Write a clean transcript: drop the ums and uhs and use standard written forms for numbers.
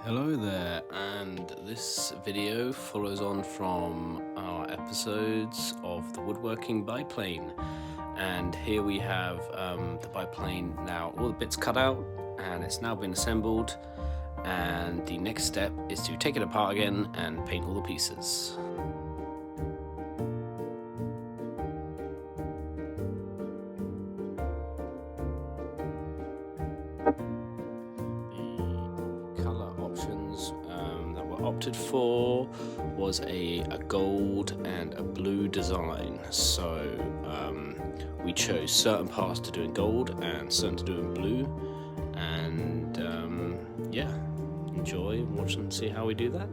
Hello there, and this video follows on from our episodes of the Woodworking biplane. And here we have the biplane now, all the bits cut out, and it's now been assembled. And the next step is to take it apart again and paint all the pieces. That were opted for was a gold and a blue design, so we chose certain parts to do in gold and certain to do in blue, and yeah, enjoy, watch and see how we do that.